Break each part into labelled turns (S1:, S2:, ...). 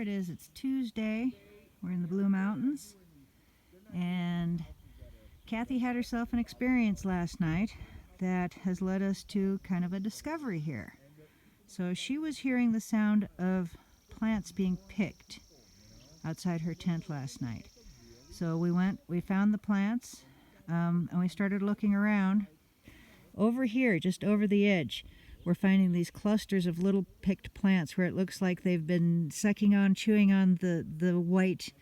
S1: it is. It's Tuesday. We're in the Blue Mountains. And Cathy had herself an experience last night that has led us to kind of a discovery here. So she was hearing the sound of plants being picked outside her tent last night. So we found the plants, and we started looking around. Over here, just over the edge, we're finding these clusters of little picked plants where it looks like they've been sucking on, chewing on the white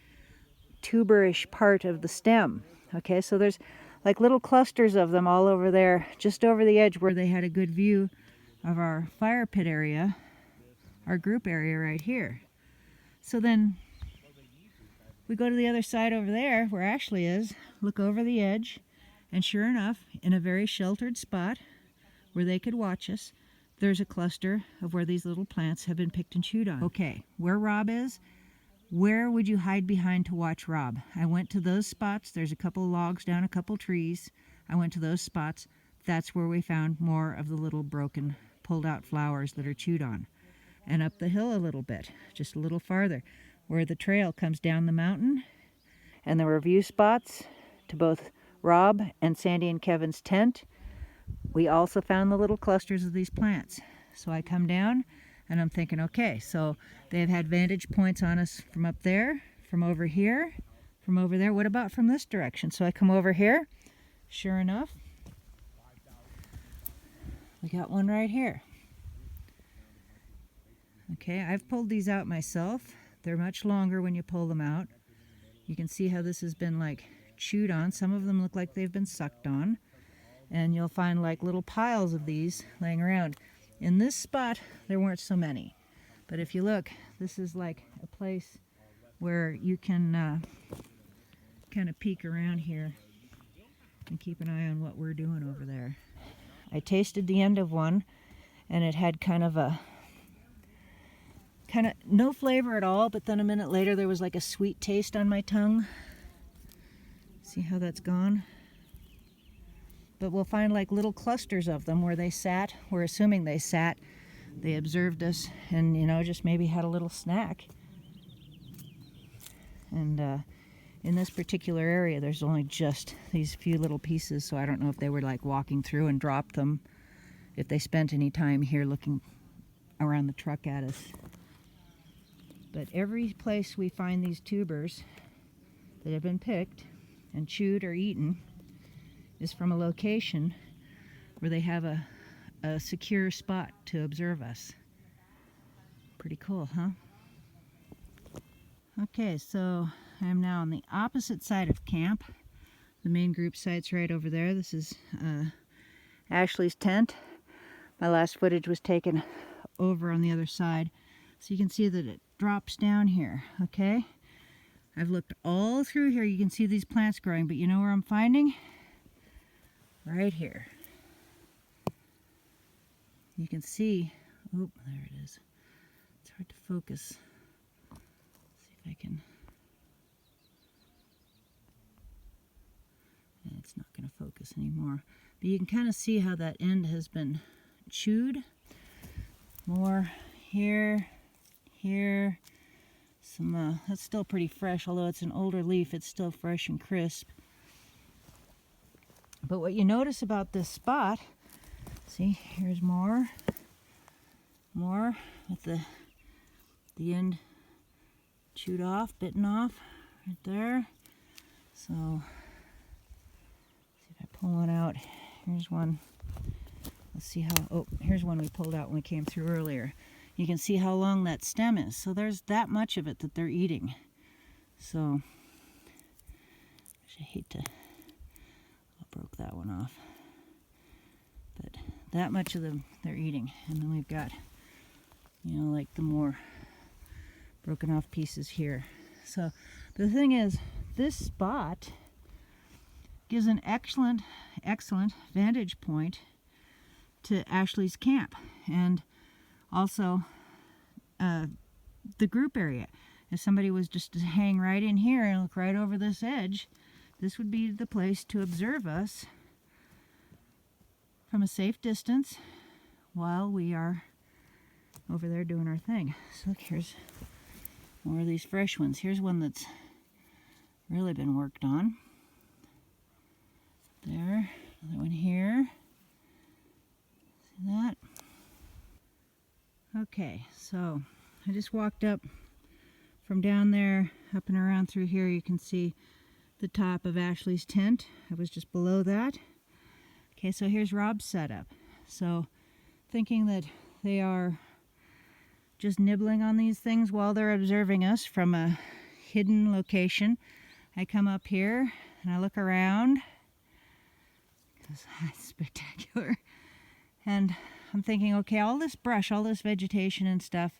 S1: tuberish part of the stem. Okay, so there's like little clusters of them all over there, just over the edge where they had a good view of our fire pit area, our group area right here. So then we go to the other side over there where Ashley is, look over the edge, and sure enough, in a very sheltered spot where they could watch us, there's a cluster of where these little plants have been picked and chewed on. Okay, where Rob is, where would you hide behind to watch Rob? I went to those spots. There's a couple logs down, a couple trees. I went to those spots. That's where we found more of the little broken, pulled out flowers that are chewed on. And up the hill a little bit, just a little farther, where the trail comes down the mountain. And there were view spots to both Rob and Sandy and Kevin's tent. We also found the little clusters of these plants. So I come down and I'm thinking, okay, so they've had vantage points on us from up there, from over here, from over there. What about from this direction? So I come over here. Sure enough, we got one right here. Okay, I've pulled these out myself. They're much longer when you pull them out. You can see how this has been like chewed on. Some of them look like they've been sucked on. And you'll find like little piles of these laying around. In this spot, there weren't so many. But if you look, this is like a place where you can kind of peek around here and keep an eye on what we're doing over there. I tasted the end of one, and it had kind of no flavor at all, but then a minute later there was like a sweet taste on my tongue. See how that's gone? But we'll find like little clusters of them where they sat. We're assuming they sat. They observed us and, just maybe had a little snack. And in this particular area, there's only just these few little pieces, so I don't know if they were like walking through and dropped them, if they spent any time here looking around the truck at us. But every place we find these tubers that have been picked and chewed or eaten is from a location where they have a secure spot to observe us. Pretty cool, huh? Okay, so I'm now on the opposite side of camp. The main group site's right over there. This is Ashley's tent. My last footage was taken over on the other side. So you can see that it drops down here, okay? I've looked all through here. You can see these plants growing, but you know where I'm finding? Right here. You can see, oh, there it is. It's hard to focus. Let's see if I can. Yeah, it's not going to focus anymore. But you can kind of see how that end has been chewed. More here, here. Some, that's still pretty fresh, although it's an older leaf, it's still fresh and crisp. But what you notice about this spot, see, here's more with the end chewed off, bitten off, right there. So, see if I pull one out. Here's one. Let's see how, oh, here's one we pulled out when we came through earlier. You can see how long that stem is. So there's that much of it that they're eating. So, I hate to, broke that one off, but that much of them they're eating. And then we've got, like the more broken off pieces here. So the thing is, this spot gives an excellent vantage point to Ashley's camp, and also the group area. If somebody was just to hang right in here and look right over this edge, this would be the place to observe us from a safe distance while we are over there doing our thing. So look, here's More of these fresh ones. Here's one that's really been worked on. There, another one here. See that? Okay, so I just walked up from down there, up and around through here. You can see the top of Ashley's tent. I was just below that. Okay, so here's Rob's setup. So thinking that they are just nibbling on these things while they're observing us from a hidden location, I come up here and I look around because it's spectacular. And I'm thinking, okay, all this brush, all this vegetation and stuff,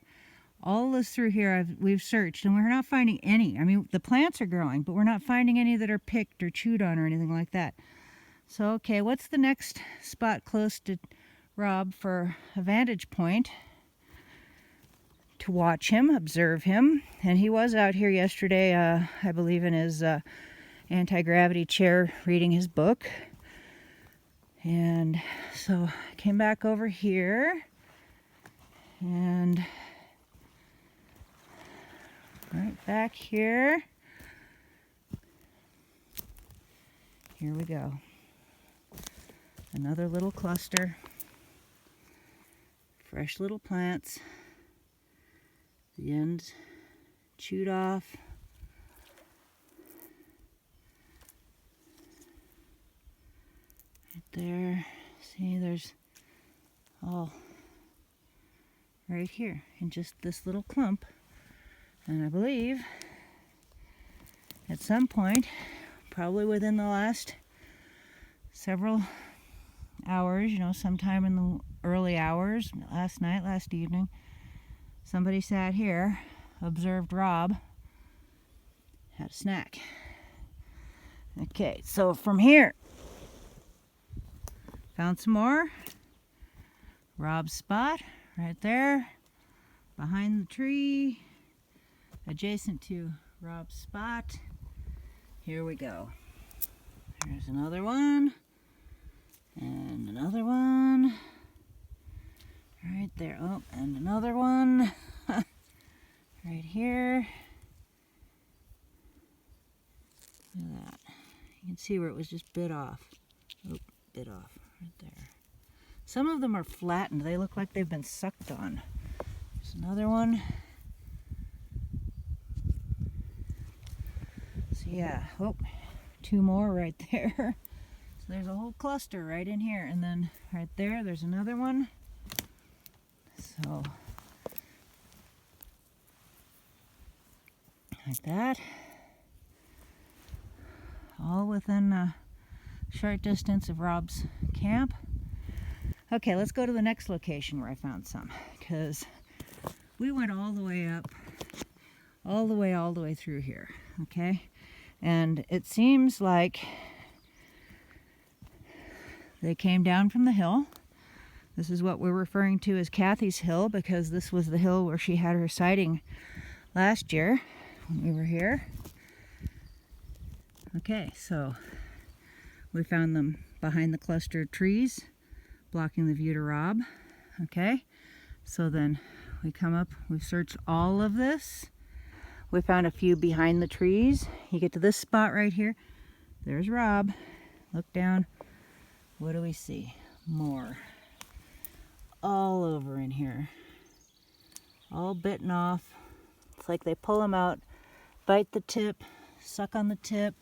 S1: all this through here we've searched and we're not finding any. I mean, the plants are growing, but we're not finding any that are picked or chewed on or anything like that. So, okay, what's the next spot close to Rob for a vantage point to watch him, observe him? And he was out here yesterday, I believe, in his anti-gravity chair reading his book. And so I came back over here and right back here. Here we go. Another little cluster. Fresh little plants. The ends chewed off. Right there. See, there's all right here in just this little clump. And I believe at some point, probably within the last several hours, sometime in the early hours, last night, last evening, somebody sat here, observed Rob, had a snack. Okay, so from here, found some more. Rob's spot, right there, behind the tree, adjacent to Rob's spot. Here we go. There's another one. And another one. Right there. Oh, and another one. Right here. Look at that. You can see where it was just bit off. Oh, bit off. Right there. Some of them are flattened. They look like they've been sucked on. There's another one. So yeah, oh, two more right there. So there's a whole cluster right in here, and then right there, there's another one. So like that, all within a short distance of Rob's camp. Okay, let's go to the next location where I found some, because we went all the way up, all the way through here. Okay. And it seems like they came down from the hill. This is what we're referring to as Cathy's Hill, because this was the hill where she had her sighting last year when we were here. Okay, so we found them behind the cluster of trees, blocking the view to Rob. Okay, so then we come up, we've searched all of this. We found a few behind the trees. You get to this spot right here. There's Rob. Look down. What do we see? More. All over in here. All bitten off. It's like they pull them out, bite the tip, suck on the tip.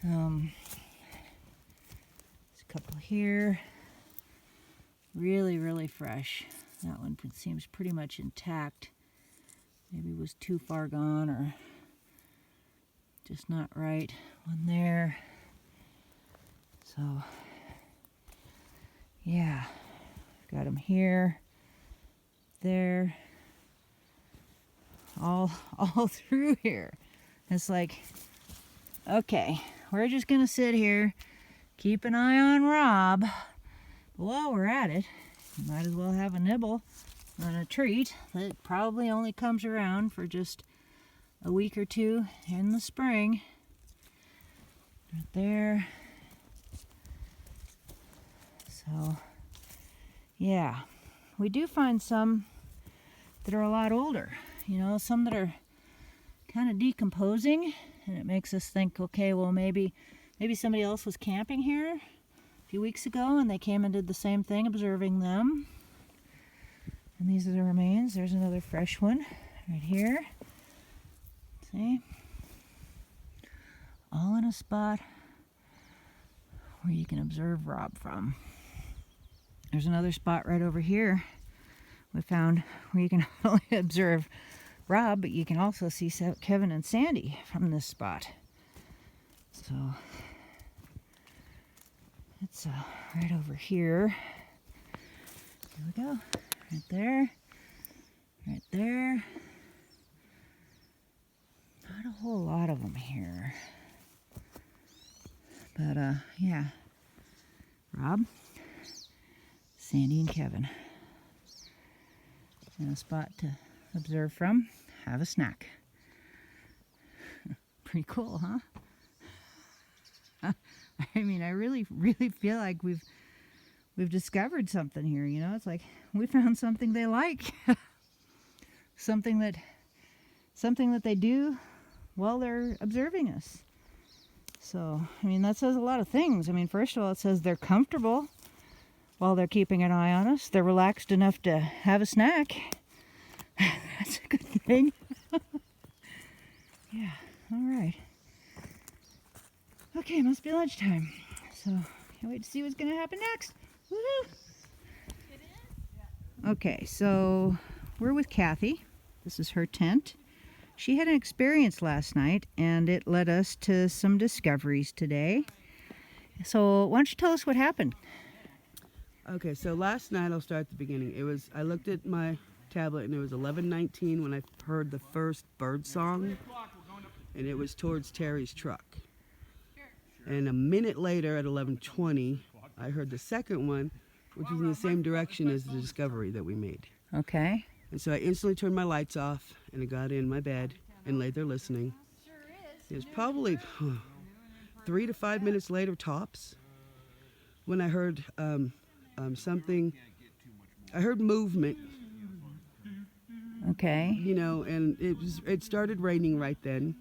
S1: There's a couple here. Really, really fresh. That one seems pretty much intact. Maybe was too far gone or just not right. One there. So, yeah. Got them here, there, all through here. It's like, okay, we're just gonna sit here, keep an eye on Rob. But while we're at it, you might as well have a nibble on a treat that probably only comes around for just a week or two in the spring. Right there. So, yeah, we do find some that are a lot older. some that are kind of decomposing, and it makes us think, okay, well, maybe somebody else was camping here a few weeks ago and they came and did the same thing, observing them. And these are the remains. There's another fresh one right here. See? All in a spot where you can observe Rob from. There's another spot right over here we found where you can not only observe Rob, but you can also see Kevin and Sandy from this spot. So it's right over here. Here we go. Right there. Right there. Not a whole lot of them here. But yeah. Rob, Sandy, and Kevin. And a spot to observe from. Have a snack. Pretty cool, huh? I mean, I really feel like we've discovered something here. It's like we found something they like, something that they do while they're observing us. So, I mean, that says a lot of things. I mean, first of all, it says they're comfortable while they're keeping an eye on us. They're relaxed enough to have a snack. That's a good thing. Yeah, all right. Okay, must be lunchtime. So, can't wait to see what's going to happen next. Woohoo! Okay, so we're with Cathy. This is her tent. She had an experience last night, and it led us to some discoveries today. So why don't you tell us what happened?
S2: Okay, so last night, I'll start at the beginning. I looked at my tablet, and it was 11:19 when I heard the first bird song, and it was towards Terry's truck. And a minute later, at 11:20, I heard the second one, which was in the same direction as the discovery that we made.
S1: Okay.
S2: And so I instantly turned my lights off, and I got in my bed and laid there listening. It was probably 3 to 5 minutes later, tops, when I heard something. I heard movement.
S1: Okay.
S2: And it started raining right then,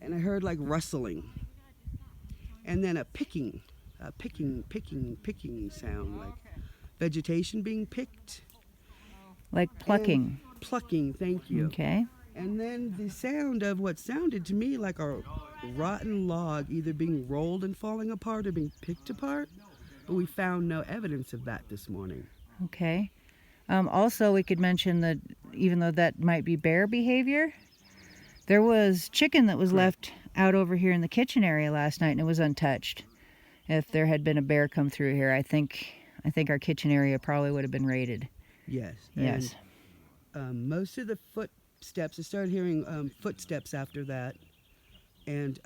S2: and I heard like rustling, and then a picking sound, like vegetation being picked.
S1: Like plucking.
S2: Plucking, thank you.
S1: Okay.
S2: And then the sound of what sounded to me like a rotten log either being rolled and falling apart or being picked apart. But we found no evidence of that this morning.
S1: Okay. Also, we could mention that even though that might be bear behavior, there was chicken that was left out over here in the kitchen area last night, and it was untouched. If there had been a bear come through here, I think our kitchen area probably would have been raided.
S2: Yes.
S1: Yes.
S2: And, most of the footsteps, I started hearing footsteps after that, and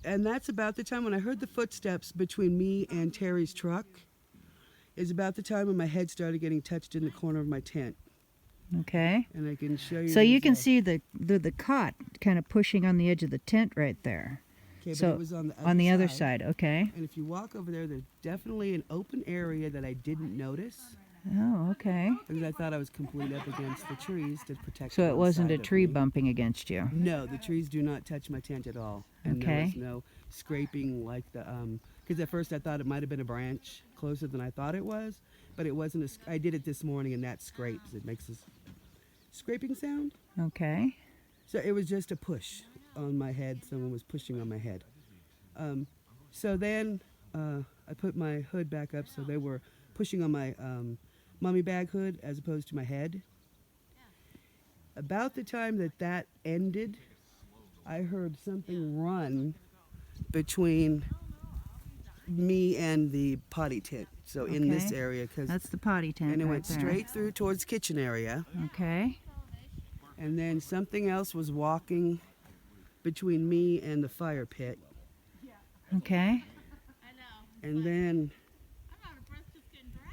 S2: that's about the time when I heard the footsteps between me and Terry's truck. Is about the time when my head started getting touched in the corner of my tent.
S1: Okay.
S2: And I can show you.
S1: So you can see the cot kind of pushing on the edge of the tent right there.
S2: Okay,
S1: so
S2: but it was on the
S1: other side, okay.
S2: And if you walk over there, there's definitely an open area that I didn't notice.
S1: Oh, okay.
S2: Because I thought I was completely up against the trees to protect.
S1: So it wasn't a tree
S2: me.
S1: bumping against you?
S2: No, the trees do not touch my tent at all. And
S1: Okay.
S2: there was no scraping like the, because at first I thought it might have been a branch closer than I thought it was, but it wasn't. I did it this morning and that scrapes. It makes this scraping sound.
S1: Okay.
S2: So it was just a push on my head. Someone was pushing on my head. So then I put my hood back up, so they were pushing on my mummy bag hood as opposed to my head. About the time that ended, I heard something run between me and the potty tent. So in this
S1: Okay.
S2: area, because
S1: That's the potty tent.
S2: and it
S1: right
S2: went
S1: there.
S2: straight through towards the kitchen area.
S1: Okay.
S2: And then something else was walking between me and the fire pit.
S1: Okay.
S2: And then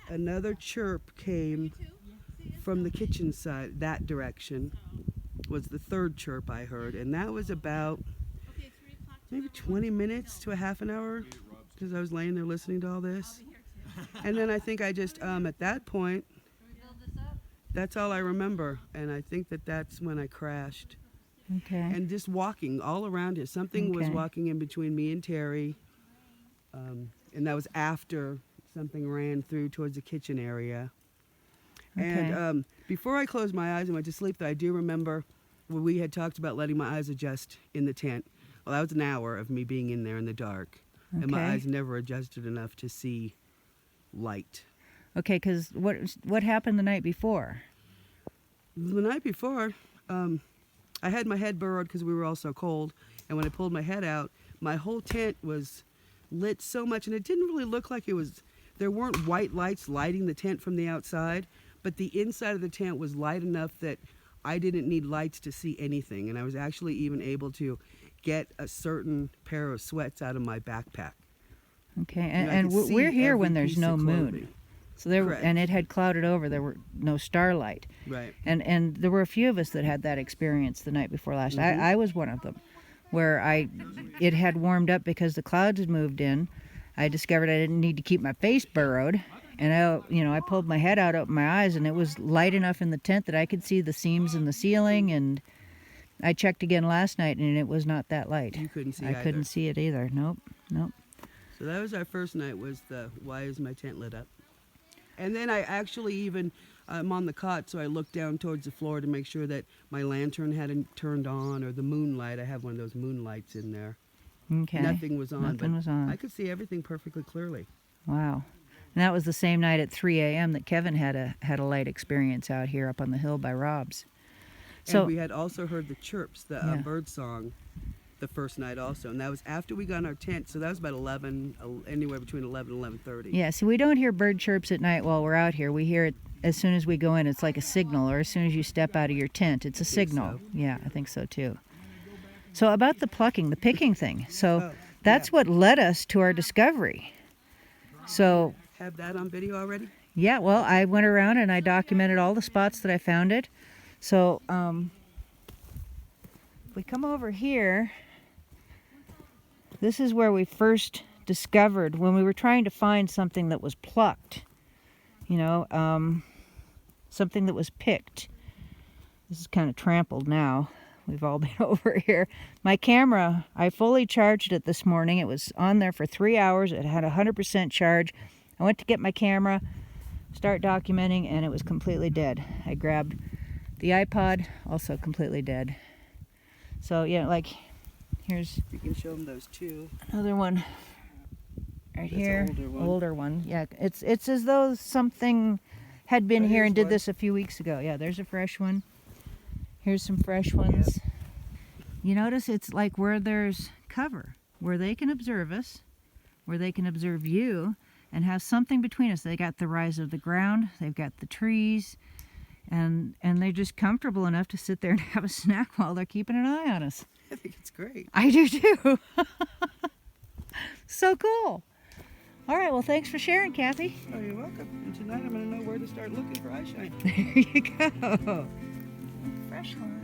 S2: another chirp came from the kitchen side, that direction, was the third chirp I heard. And that was about maybe 20 minutes to a half an hour, because I was laying there listening to all this. And then I think I just, at that point, That's all I remember, and I think that that's when I crashed.
S1: Okay.
S2: And just walking all around here. Something was
S1: Okay.
S2: walking in between me and Terry, and that was after something ran through towards the kitchen area.
S1: Okay.
S2: And before I closed my eyes and went to sleep, though, I do remember when we had talked about letting my eyes adjust in the tent. Well, that was an hour of me being in there in the dark, and my
S1: Okay.
S2: eyes never adjusted enough to see light.
S1: Okay, because what happened the night before?
S2: The night before, I had my head burrowed because we were all so cold, and when I pulled my head out, my whole tent was lit so much, and it didn't really look like it was, there weren't white lights lighting the tent from the outside, but the inside of the tent was light enough that I didn't need lights to see anything, and I was actually even able to get a certain pair of sweats out of my backpack.
S1: Okay,
S2: And I
S1: and
S2: could see
S1: we're here
S2: every
S1: when there's
S2: piece
S1: no
S2: of
S1: moon.
S2: clothing.
S1: So there,
S2: Correct.
S1: and it had clouded over. There were no starlight,
S2: Right.
S1: and there were a few of us that had that experience the night before last.
S2: Mhm.
S1: I was one of them, where it had warmed up because the clouds had moved in. I discovered I didn't need to keep my face burrowed, and I pulled my head out, opened my eyes, and it was light enough in the tent that I could see the seams in the ceiling. And I checked again last night, and it was not that light.
S2: You couldn't see
S1: I
S2: either.
S1: couldn't see it either. Nope.
S2: So that was our first night, was the why is my tent lit up? And then I actually even, I'm on the cot, so I looked down towards the floor to make sure that my lantern hadn't turned on, or the moonlight. I have one of those moonlights in there.
S1: Okay.
S2: Nothing was on,
S1: Nothing
S2: but
S1: was on.
S2: I could see everything perfectly clearly.
S1: Wow. And that was the same night at 3 a.m. that Kevin had a light experience out here up on the hill by Rob's. So
S2: And we had also heard the chirps, the
S1: Yeah.
S2: bird song, the first night also. And that was after we got in our tent, so that was about 11, anywhere between 11 and 11:30.
S1: yeah, see, we don't hear bird chirps at night while we're out here. We hear it as soon as we go in. It's like a signal, or as soon as you step out of your tent, it's a signal.
S2: so.
S1: Yeah, I think so too. So about the picking thing. So
S2: Oh,
S1: that's
S2: yeah.
S1: what led us to our discovery. So
S2: Have that on video already?
S1: yeah, well, I went around and I documented all the spots that I found it. So if we come over here, this is where we first discovered when we were trying to find something that was plucked, something that was picked. This is kind of trampled now. We've all been over here. My camera, I fully charged it this morning. It was on there for 3 hours. It had 100% charge. I went to get my camera, start documenting, and it was completely dead. I grabbed the iPod, also completely dead. So yeah, like here's
S2: You can show them those two.
S1: another one right
S2: That's an
S1: here.
S2: older one.
S1: Yeah, it's as though something had been
S2: Oh,
S1: here
S2: here's
S1: and did
S2: one.
S1: this a few weeks ago. Yeah, there's a fresh one. Here's some fresh ones. You notice it's like where there's cover, where they can observe us, where they can observe you, and have something between us. They got the rise of the ground, they've got the trees, and they're just comfortable enough to sit there and have a snack while they're keeping an eye on us.
S2: I think it's great.
S1: I do too. So cool. All right, well, thanks for sharing, Cathy.
S2: Oh, you're welcome. And tonight I'm going to know where to start looking for eye shine.
S1: There you go. Fresh one.